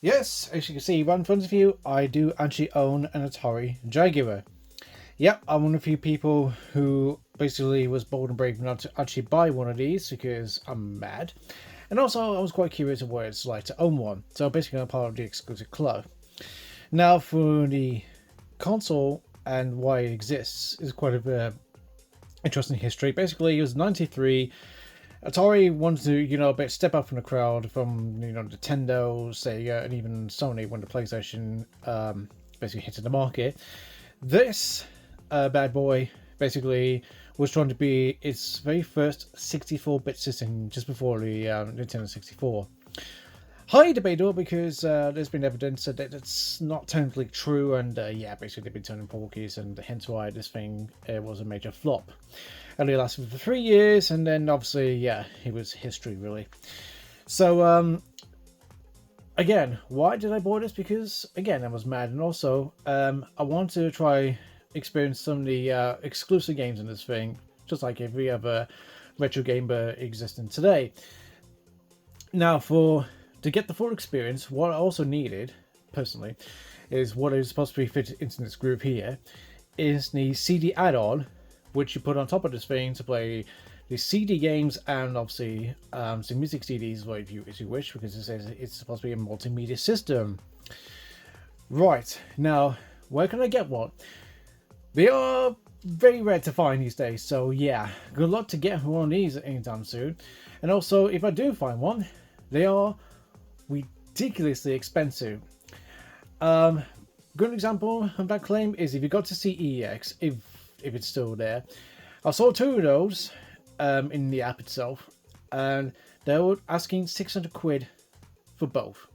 Yes, as you can see right in front of you, I do actually own an Atari Jaguar. Yep, I'm one of the few people who basically was bold and brave enough to actually buy one of these because I'm mad. And also, I was quite curious of what it's like to own one. So basically, I'm part of the exclusive club. Now, for the console and why it exists is quite a interesting history. Basically, it was 93. Atari wanted to, a bit step up from the crowd from, Nintendo, Sega, and even Sony when the PlayStation basically hit the market. This bad boy basically was trying to be its very first 64-bit system just before the Nintendo 64. Highly debatable because there's been evidence that it's not technically true, and basically they've been turning porkies, and hence why this thing was a major flop. Only lasted for 3 years, and then obviously, it was history really. So, again, why did I buy this? Because, again, I was mad, and also, I wanted to try experience some of the exclusive games in this thing, just like every other retro gamer existing today. Now, to get the full experience, what I also needed, personally, is what is supposed to be fit into this group here, is the CD add-on, which you put on top of this thing to play the CD games and obviously some music CDs, if you wish, because it says it's supposed to be a multimedia system. Right, now, where can I get one? They are very rare to find these days, so yeah, good luck to get one of these anytime soon. And also, if I do find one, they are ridiculously expensive. Good example of that claim is if you got to see EX, if it's still there. I saw 2 of those in the app itself, and they were asking 600 quid for both.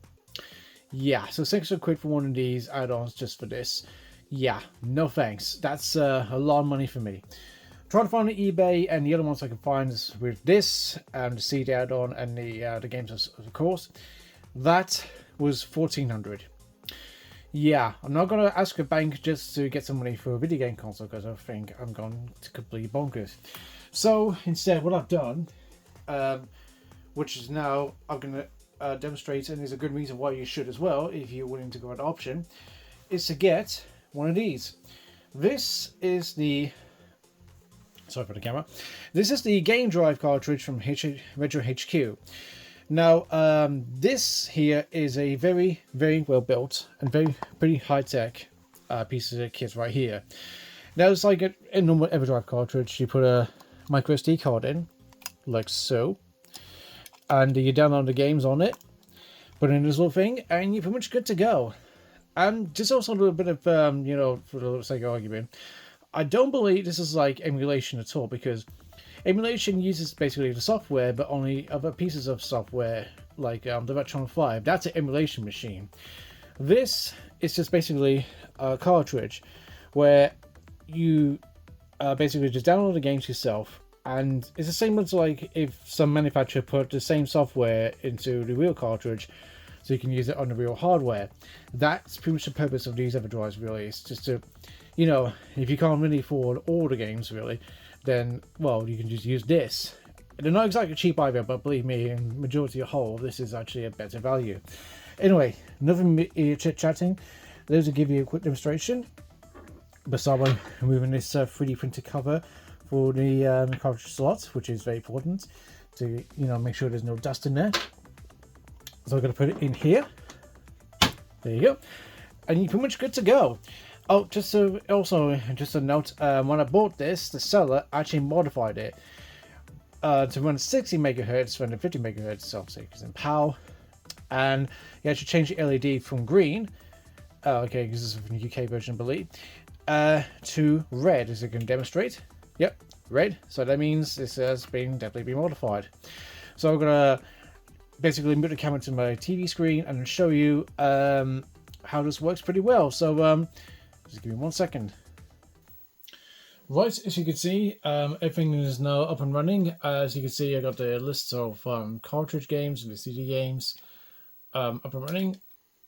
Yeah, so 600 quid for one of these add-ons just for this. Yeah, no thanks. That's a lot of money for me. Trying to find on eBay, and the other ones I can find is with this, the CD add-on, and the games, of course. That was 1400. Yeah, I'm not going to ask a bank just to get some money for a video game console because I think I'm going to completely bonkers. So instead, what I've done, which is now I'm going to demonstrate, and is a good reason why you should as well, if you're willing to go at option, is to get one of these. This is the... Sorry for the camera. This is the GameDrive cartridge from RetroHQ. Now, this here is a very, very well built and pretty high tech piece of kit right here. Now, it's like a normal EverDrive cartridge. You put a micro SD card in, like so, and you download the games on it, put in this little thing, and you're pretty much good to go. And just also a little bit of, for the sake of argument, I don't believe this is like emulation at all, because emulation uses basically the software, but only other pieces of software, like the Retron 5. That's an emulation machine. This is just basically a cartridge where you basically just download the games yourself, and it's the same as like if some manufacturer put the same software into the real cartridge, so you can use it on the real hardware. That's pretty much the purpose of these EverDrives, really. It's just to, if you can't really afford all the games, really, then, well, you can just use this. They're not exactly cheap either, but believe me, in majority of whole, this is actually a better value. Anyway, enough chit-chatting. Let's give you a quick demonstration. Besides by removing this 3D printed cover for the cartridge slot, which is very important to, make sure there's no dust in there. So I'm going to put it in here. There you go. And you're pretty much good to go. Oh, just a note, when I bought this, the seller actually modified it to run 60 megahertz rather than 50 megahertz, obviously, because in PAL. And he actually changed the LED from green, okay, because this is from the UK version, I believe, to red, as you can demonstrate. Yep, red. So that means this has definitely been modified. So I'm going to basically move the camera to my TV screen and show you how this works pretty well. So just give me 1 second. Right, as you can see, everything is now up and running. As you can see, I got the list of cartridge games and the CD games up and running.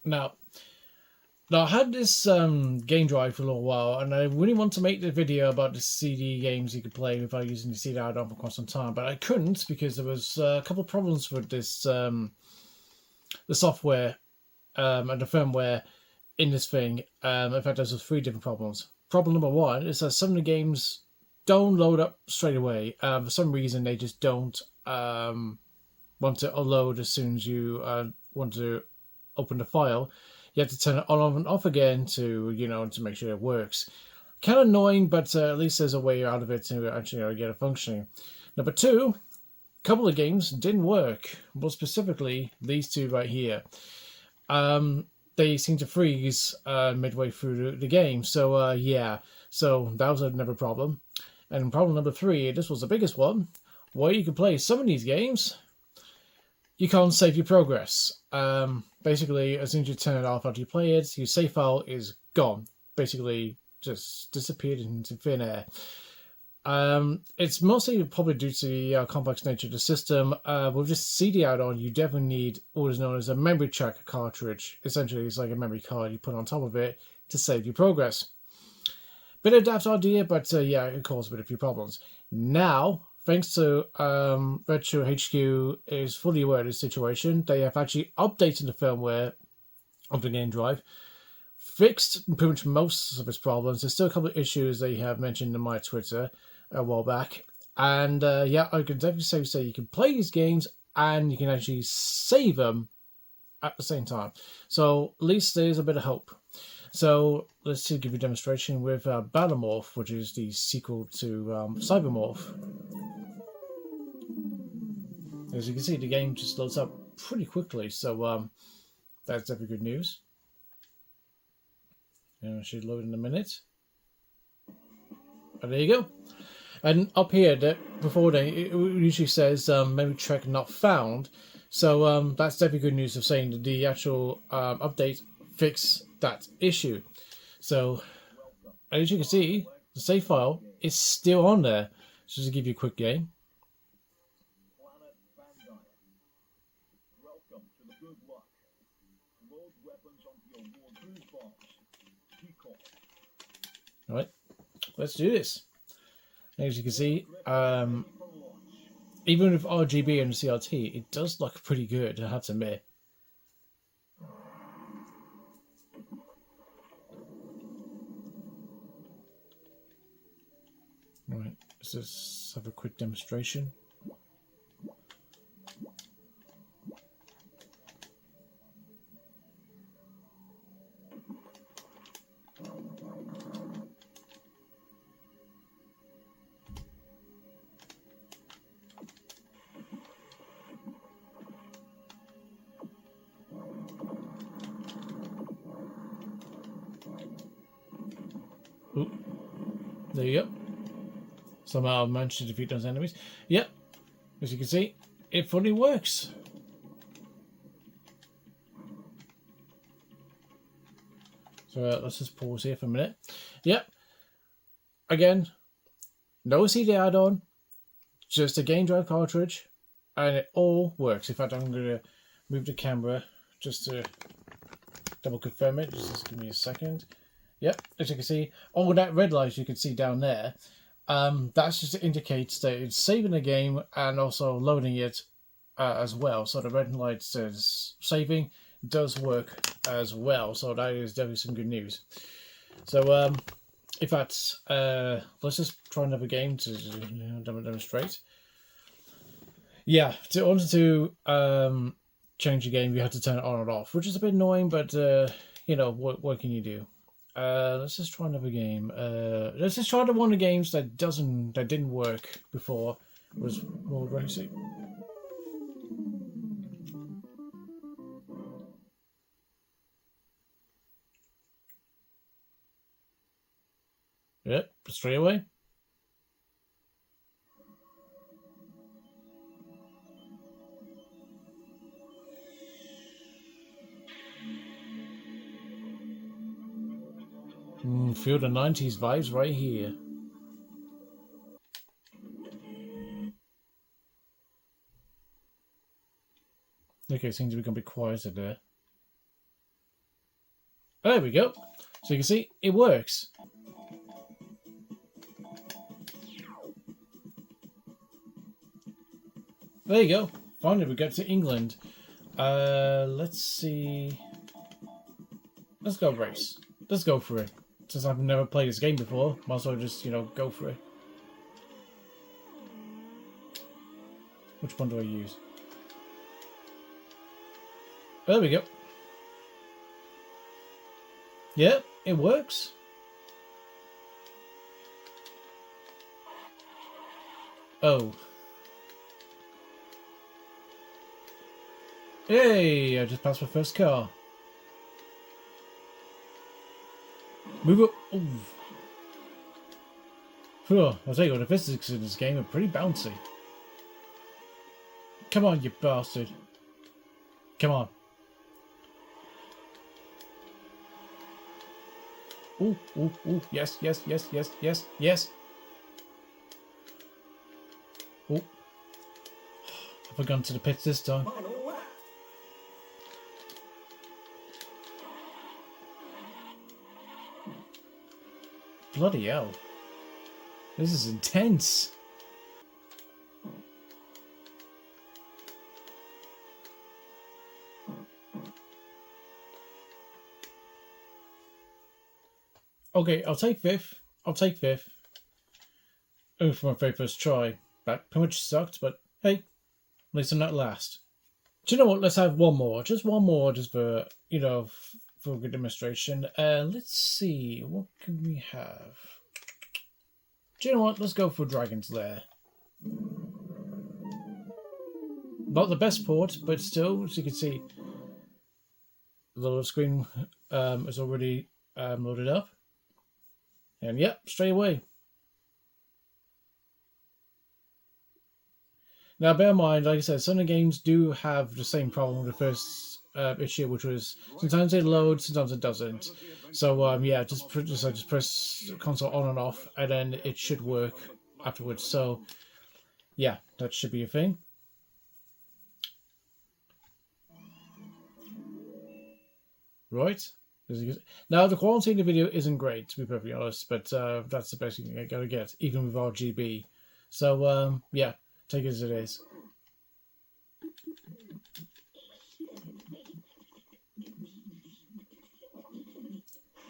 Now I had this GameDrive for a little while, and I really want to make the video about the CD games you could play without using the CD add-on for quite some time, but I couldn't because there was a couple of problems with this the software and the firmware in this thing. In fact, there's 3 different problems. Problem number 1 is that some of the games don't load up straight away. For some reason, they just don't want to load as soon as you want to open the file. You have to turn it on and off again to, to make sure it works. Kind of annoying, but at least there's a way out of it to actually get it functioning. Number 2, a couple of games didn't work. More specifically, these 2 right here. They seem to freeze midway through the game. So, yeah. So, that was another problem. And problem number 3, this was the biggest one. Where you can play some of these games, you can't save your progress. Basically, as soon as you turn it off after you play it, your save file is gone. Basically, just disappeared into thin air. It's mostly probably due to the complex nature of the system. With this CD add-on, you definitely need what is known as a memory track cartridge. Essentially, it's like a memory card you put on top of it to save your progress. Bit of daft idea, but yeah, it caused a few problems. Now, thanks to RetroHQ is fully aware of this situation. They have actually updated the firmware of the GameDrive, fixed pretty much most of its problems. There's still a couple of issues they have mentioned in my Twitter a while back. And yeah, I can definitely say you can play these games and you can actually save them at the same time. So at least there's a bit of hope. So let's give you a demonstration with Battlemorph, which is the sequel to Cybermorph. As you can see, the game just loads up pretty quickly, so that's definitely good news. It should load in a minute. And there you go. And up here, before it usually says memory track not found. So that's definitely good news of saying that the actual update fixed that issue. So as you can see, the save file is still on there. So just to give you a quick game. All right, let's do this. As you can see, even with RGB and CRT, it does look pretty good, I have to admit. Right, let's just have a quick demonstration. Ooh, there you go. Somehow I managed to defeat those enemies. Yep, as you can see, it fully works. So let's just pause here for a minute. Yep, again, no CD add-on, just a GameDrive cartridge, and it all works. In fact, I'm going to move the camera just to double confirm it. Just give me a second. Yep, as you can see, all that red light you can see down there, that just indicates that it's saving the game and also loading it as well. So the red light says saving does work as well. So that is definitely some good news. So in fact, let's just try another game to demonstrate. Yeah, in order to change the game, you have to turn it on and off, which is a bit annoying, but you know, what can you do? Let's just try another game. Let's just try one of the games that didn't work before. Was World Racing. Yep, straight away. Feel the 90s vibes right here. Okay, seems to be going to be quieter there. There we go. So you can see, it works. There you go. Finally, we get to England. Let's see. Let's go race. Let's go for it. Since I've never played this game before, might as well just, you know, go for it. Which one do I use? There we go. Yeah, it works. Oh. Yay! I just passed my first car. Move up. Ooh. I'll tell you what, the physics in this game are pretty bouncy. Come on, you bastard. Come on. Ooh, ooh, ooh. Yes, yes, yes, yes, yes, yes. Ooh. Have I gone to the pits this time? Bloody hell. This is intense. Okay, I'll take fifth. I'll take fifth. Oh, for my very first try. That pretty much sucked, but hey, at least I'm not last. Do you know what? Let's have one more. Just one more, just for, you know, for a good demonstration. Let's see. What can we have? Do you know what? Let's go for Dragon's Lair. Not the best port, but still, as you can see, the little screen is already loaded up. And yep, straight away. Now, bear in mind, like I said, some of the games do have the same problem with the first issue, which was sometimes it loads, sometimes it doesn't. So, yeah, just press console on and off, and then it should work afterwards. So, yeah, that should be a thing. Right. Now, the quality of the video isn't great, to be perfectly honest, but that's the best you can gotta get, even with RGB. So, yeah, take it as it is.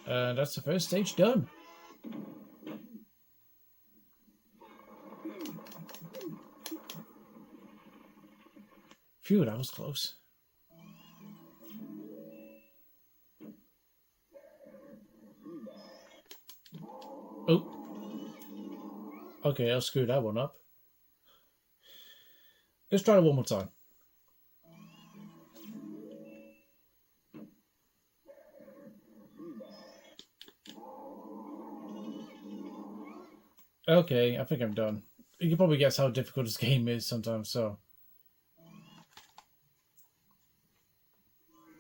That's the first stage done. Phew, that was close. Oh. Okay, I'll screw that one up. Let's try it one more time. Okay, I think I'm done. You can probably guess how difficult this game is sometimes, so.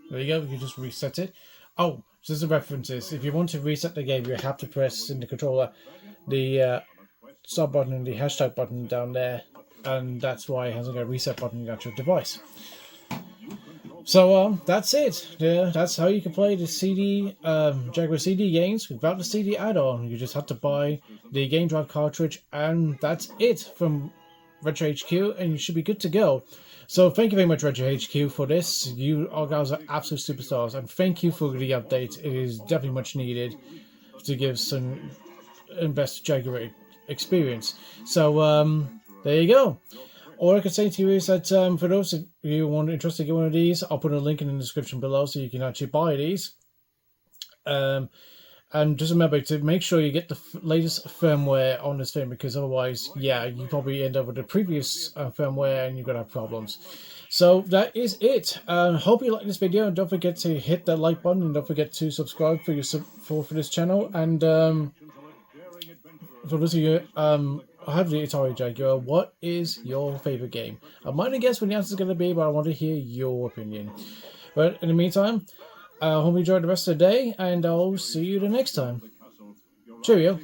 There you go, you can just reset it. Oh, so there's the references. If you want to reset the game, you have to press in the controller the start button and the hashtag button down there, and that's why it hasn't got a reset button on the actual device. So that's it. Yeah, that's how you can play the CD Jaguar CD games without the CD add-on. You just have to buy the GameDrive cartridge, and that's it from RetroHQ, and you should be good to go. So thank you very much, RetroHQ, for this. You guys are absolute superstars, and thank you for the update. It is definitely much needed to give some best Jaguar experience. So there you go. All I can say to you is that for those of you who are interested to get one of these, I'll put a link in the description below so you can actually buy these. And just remember to make sure you get the latest firmware on this thing, because otherwise, yeah, you probably end up with the previous firmware and you're going to have problems. So that is it. Hope you like this video, and don't forget to hit that like button, and don't forget to subscribe for your support for this channel. And for those of you I have the Atari Jaguar, what is your favourite game? I might have guessed what the answer is going to be, but I want to hear your opinion. But in the meantime, I hope you enjoyed the rest of the day, and I'll see you the next time. Cheerio.